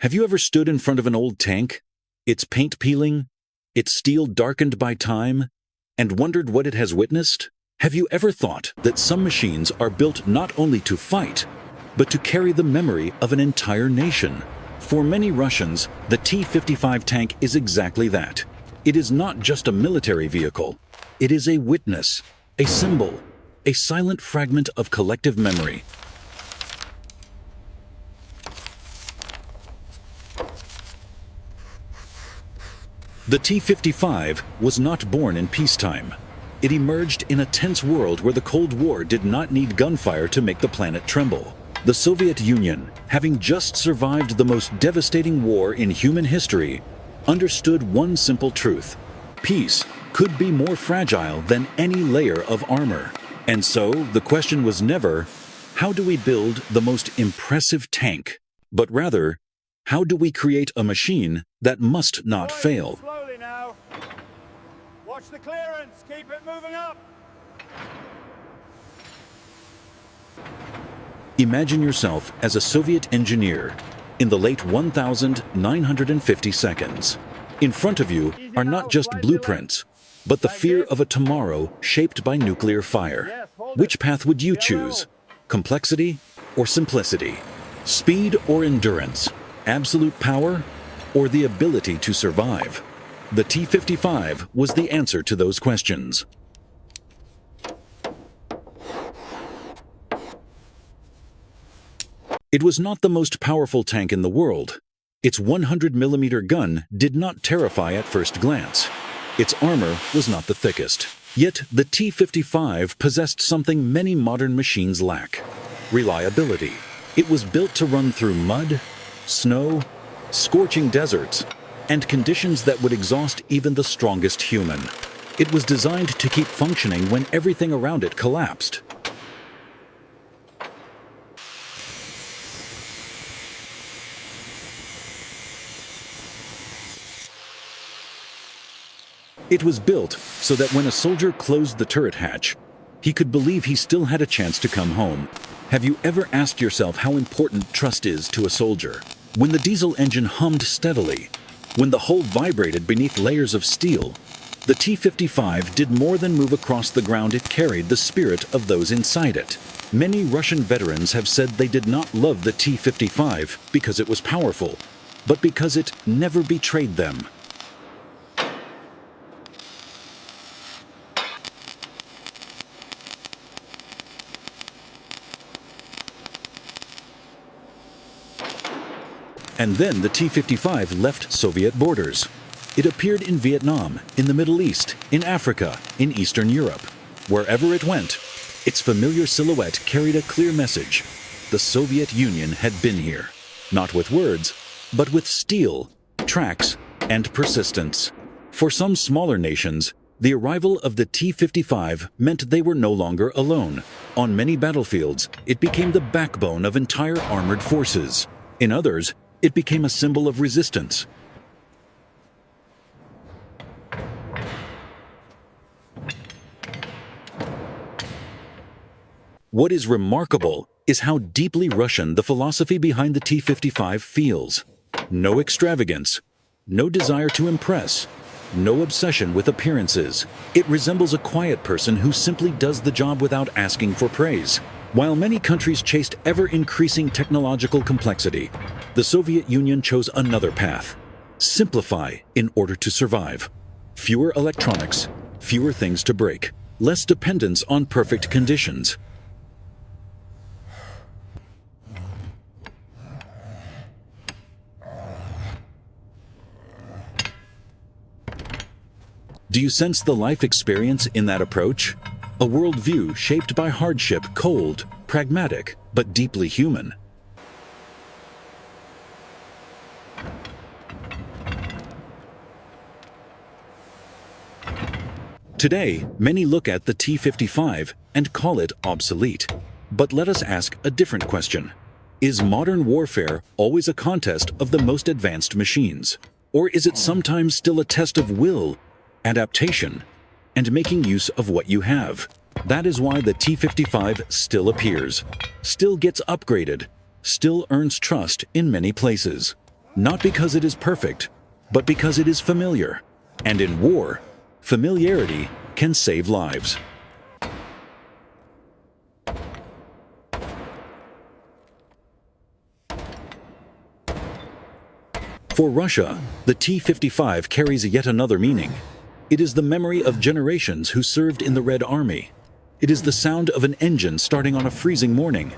Have you ever stood in front of an old tank, its paint peeling, its steel darkened by time, and wondered what it has witnessed? Have you ever thought that some machines are built not only to fight, but to carry the memory of an entire nation? For many Russians, the T-55 tank is exactly that. It is not just a military vehicle. It is a witness, a symbol, a silent fragment of collective memory. The T-55 was not born in peacetime. It emerged in a tense world where the Cold War did not need gunfire to make the planet tremble. The Soviet Union, having just survived the most devastating war in human history, understood one simple truth: peace could be more fragile than any layer of armor. And so the question was never, how do we build the most impressive tank? But rather, how do we create a machine that must not fail? Slowly now. Watch the clearance. Keep it moving up. Imagine yourself as a Soviet engineer in the late 1950 seconds. In front of you are not just blueprints, but the fear of a tomorrow shaped by nuclear fire. Which path would you choose? Complexity or simplicity? Speed or endurance? Absolute power or the ability to survive? The T-55 was the answer to those questions. It was not the most powerful tank in the world. Its 100mm gun did not terrify at first glance. Its armor was not the thickest. Yet the T-55 possessed something many modern machines lack: reliability. It was built to run through mud, snow, scorching deserts, and conditions that would exhaust even the strongest human. It was designed to keep functioning when everything around it collapsed. It was built so that when a soldier closed the turret hatch, he could believe he still had a chance to come home. Have you ever asked yourself how important trust is to a soldier? When the diesel engine hummed steadily, when the hull vibrated beneath layers of steel, the T-55 did more than move across the ground. It carried the spirit of those inside it. Many Russian veterans have said they did not love the T-55 because it was powerful, but because it never betrayed them. And then the T-55 left Soviet borders. It appeared in Vietnam, in the Middle East, in Africa, in Eastern Europe. Wherever it went, its familiar silhouette carried a clear message. The Soviet Union had been here, not with words, but with steel, tracks, and persistence. For some smaller nations, the arrival of the T-55 meant they were no longer alone. On many battlefields, it became the backbone of entire armored forces. In others, it became a symbol of resistance. What is remarkable is how deeply Russian the philosophy behind the T-55 feels. No extravagance, no desire to impress, no obsession with appearances. It resembles a quiet person who simply does the job without asking for praise. While many countries chased ever-increasing technological complexity, the Soviet Union chose another path: simplify in order to survive. Fewer electronics, fewer things to break, less dependence on perfect conditions. Do you sense the life experience in that approach? A worldview shaped by hardship, cold, pragmatic, but deeply human. Today, many look at the T-55 and call it obsolete. But let us ask a different question. Is modern warfare always a contest of the most advanced machines? Or is it sometimes still a test of will, adaptation, and making use of what you have? That is why the T-55 still appears, still gets upgraded, still earns trust in many places. not because it is perfect, but because it is familiar. And in war, familiarity can save lives. For Russia, the T-55 carries yet another meaning. It is the memory of generations who served in the Red Army. It is the sound of an engine starting on a freezing morning,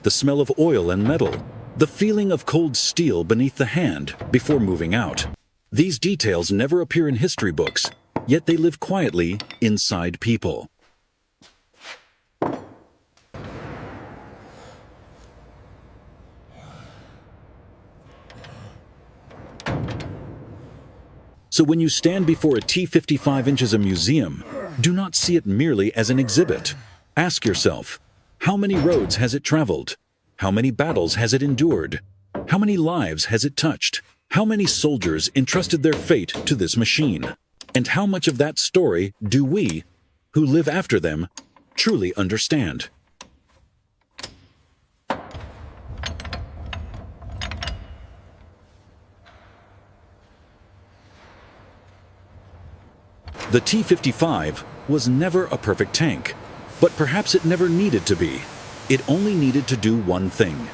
the smell of oil and metal, the feeling of cold steel beneath the hand before moving out. These details never appear in history books, yet they live quietly inside people. So when you stand before a T-55 inches a museum, do not see it merely as an exhibit. Ask yourself, how many roads has it traveled? How many battles has it endured? How many lives has it touched? How many soldiers entrusted their fate to this machine? And how much of that story do we, who live after them, truly understand? The T-55 was never a perfect tank, but perhaps it never needed to be. It only needed to do one thing: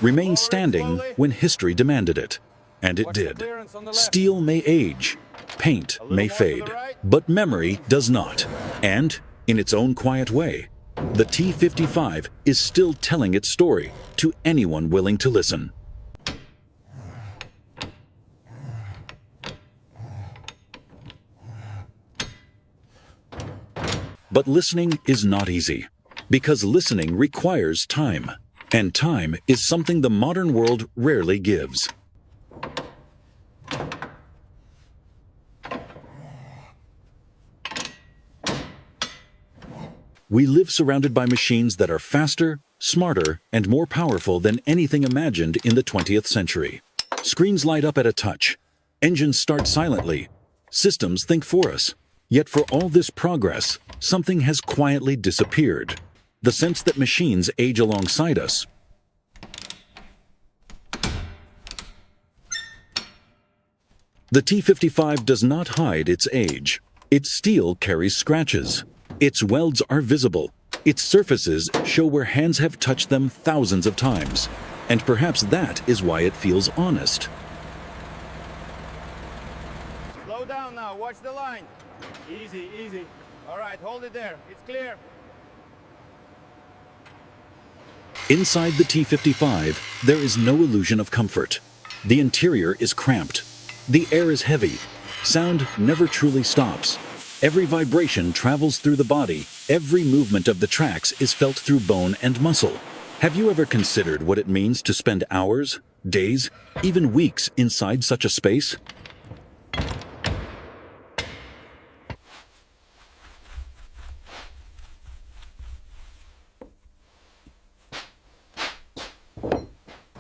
remain standing when history demanded it. And it did. Steel may age, paint may fade, but memory does not. And, in its own quiet way, the T-55 is still telling its story to anyone willing to listen. But listening is not easy, because listening requires time, and time is something the modern world rarely gives. We live surrounded by machines that are faster, smarter, and more powerful than anything imagined in the 20th century. Screens light up at a touch. Engines start silently. Systems think for us. Yet for all this progress, something has quietly disappeared: the sense that machines age alongside us. The T-55 does not hide its age. Its steel carries scratches. Its welds are visible. Its surfaces show where hands have touched them thousands of times. And perhaps that is why it feels honest. Slow down now, watch the line. Easy, easy. All right, hold it there. It's clear. Inside the T-55, there is no illusion of comfort. The interior is cramped. The air is heavy. Sound never truly stops. Every vibration travels through the body. Every movement of the tracks is felt through bone and muscle. Have you ever considered what it means to spend hours, days, even weeks inside such a space?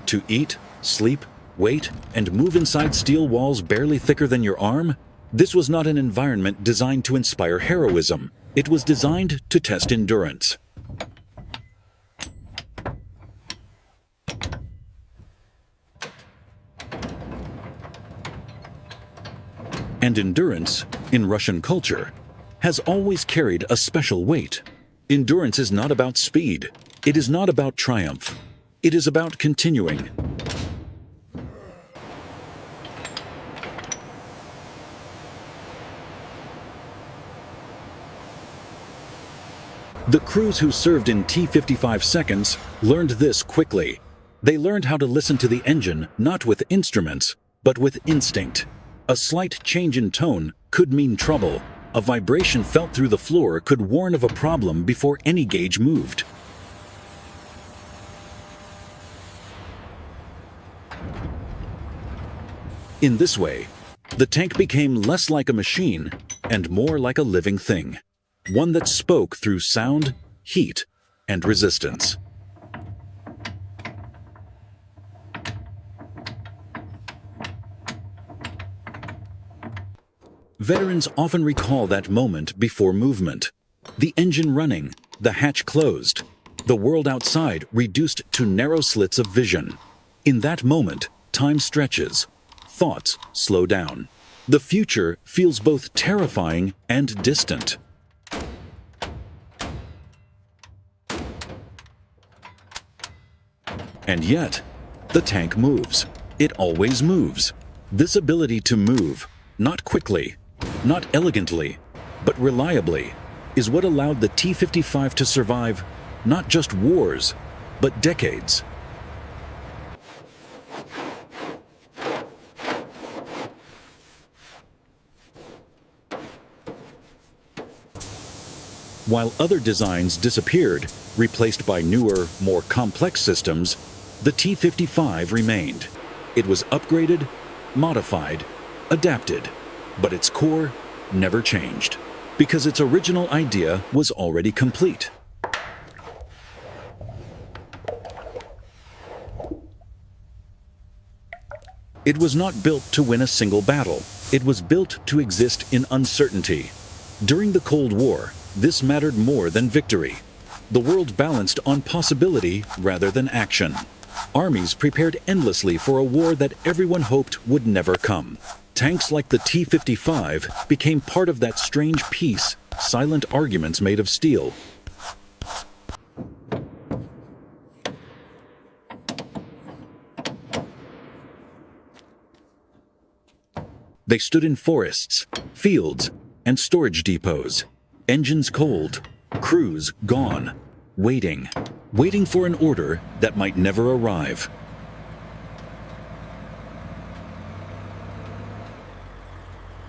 To eat, sleep, wait, and move inside steel walls barely thicker than your arm? This was not an environment designed to inspire heroism. It was designed to test endurance. And endurance, in Russian culture, has always carried a special weight. Endurance is not about speed. It is not about triumph. It is about continuing. The crews who served in T-55 seconds learned this quickly. They learned how to listen to the engine not with instruments, but with instinct. A slight change in tone could mean trouble. A vibration felt through the floor could warn of a problem before any gauge moved. In this way, the tank became less like a machine and more like a living thing, one that spoke through sound, heat, and resistance. Veterans often recall that moment before movement. The engine running, the hatch closed, the world outside reduced to narrow slits of vision. In that moment, time stretches. thoughts slow down. The future feels both terrifying and distant. And yet, the tank moves. It always moves. This ability to move, not quickly, not elegantly, but reliably, is what allowed the T-55 to survive not just wars, but decades. While other designs disappeared, replaced by newer, more complex systems, the T-55 remained. It was upgraded, modified, adapted, but its core never changed, because its original idea was already complete. It was not built to win a single battle. It was built to exist in uncertainty. During the Cold War, this mattered more than victory. The world balanced on possibility rather than action. Armies prepared endlessly for a war that everyone hoped would never come. Tanks like the T-55 became part of that strange peace, silent arguments made of steel. They stood in forests, fields, and storage depots. Engines cold, crews gone, waiting for an order that might never arrive.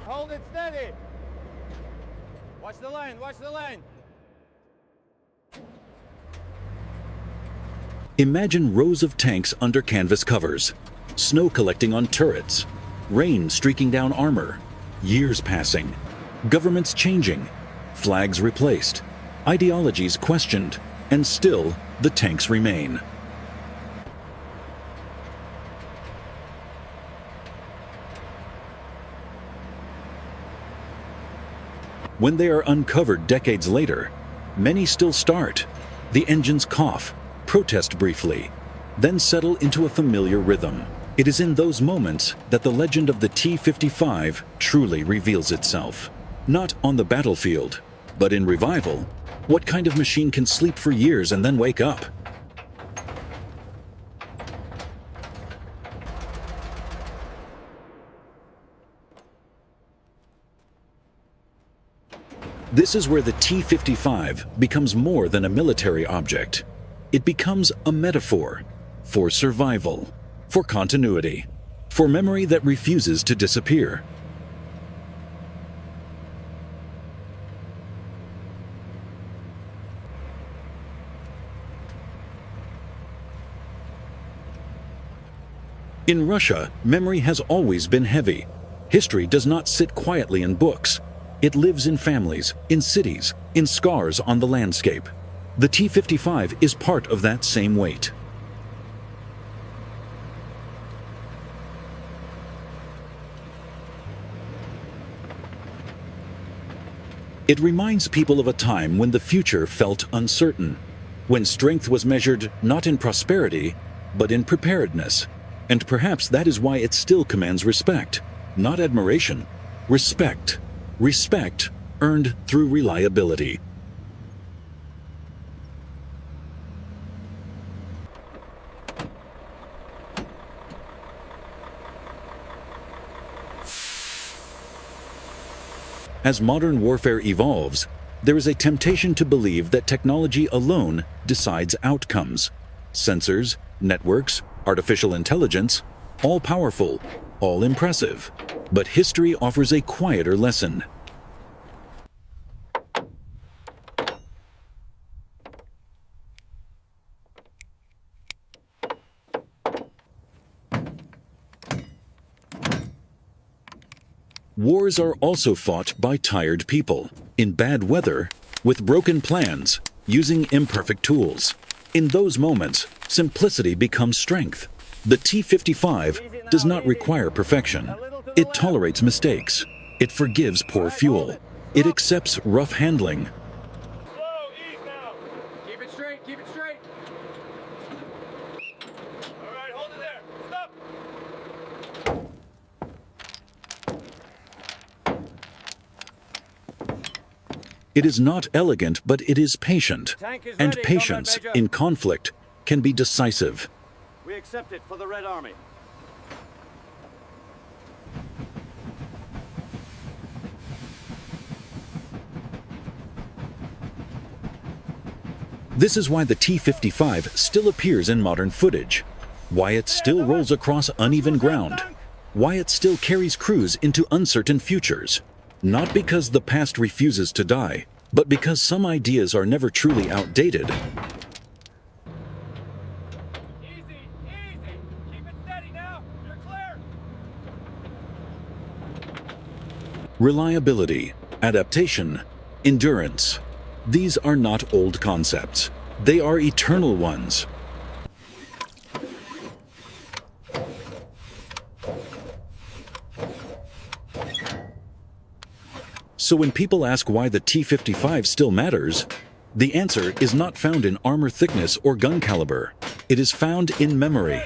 Hold it steady. Watch the line, watch the line. Imagine rows of tanks under canvas covers, snow collecting on turrets, rain streaking down armor, years passing, governments changing, flags replaced, ideologies questioned, and still the tanks remain. When they are uncovered decades later, many still start. The engines cough, protest briefly, then settle into a familiar rhythm. It is in those moments that the legend of the T-55 truly reveals itself. Not on the battlefield, but in revival. What kind of machine can sleep for years and then wake up? This is where the T-55 becomes more than a military object. It becomes a metaphor for survival, for continuity, for memory that refuses to disappear. In Russia, memory has always been heavy. History does not sit quietly in books. It lives in families, in cities, in scars on the landscape. The T-55 is part of that same weight. It reminds people of a time when the future felt uncertain, when strength was measured not in prosperity, but in preparedness. And perhaps that is why it still commands respect, not admiration. Respect. Respect earned through reliability. As modern warfare evolves, there is a temptation to believe that technology alone decides outcomes. Sensors, networks, artificial intelligence, all powerful, all impressive. But history offers a quieter lesson. Wars are also fought by tired people, in bad weather, with broken plans, using imperfect tools. In those moments, simplicity becomes strength. The T-55 does not require perfection. It tolerates mistakes. It forgives poor fuel. It accepts rough handling. Slow, ease now. Keep it straight, keep it straight. All right, hold it there. Stop. It is not elegant, but it is patient. Tank is And ready, patience Combat Major. in conflict can be decisive. We accept it for the Red Army. This is why the T-55 still appears in modern footage, why it still rolls across uneven ground, why it still carries crews into uncertain futures. Not because the past refuses to die, but because some ideas are never truly outdated. Easy, easy. Keep it steady now. You're clear. Reliability, adaptation, endurance. These are not old concepts. They are eternal ones. So when people ask why the T-55 still matters, the answer is not found in armor thickness or gun caliber. It is found in memory.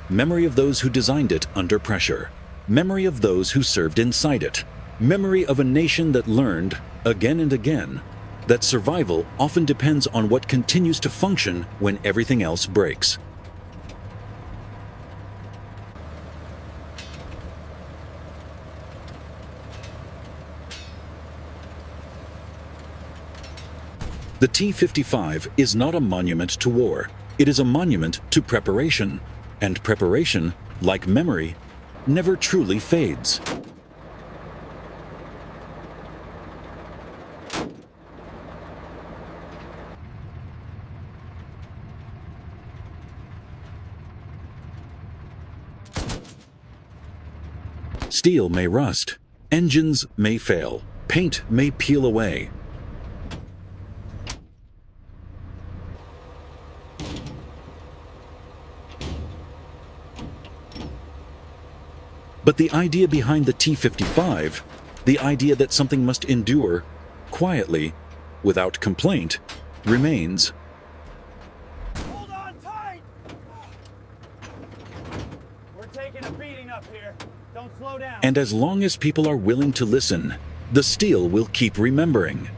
Memory of those who designed it under pressure. Memory of those who served inside it. Memory of a nation that learned, again and again, that survival often depends on what continues to function when everything else breaks. The T-55 is not a monument to war. It is a monument to preparation. And preparation, like memory, never truly fades. Steel may rust, engines may fail, paint may peel away. But the idea behind the T-55, the idea that something must endure quietly, without complaint, remains. Hold on tight. We're taking a beating up here. Don't slow down. And as long as people are willing to listen, the steel will keep remembering.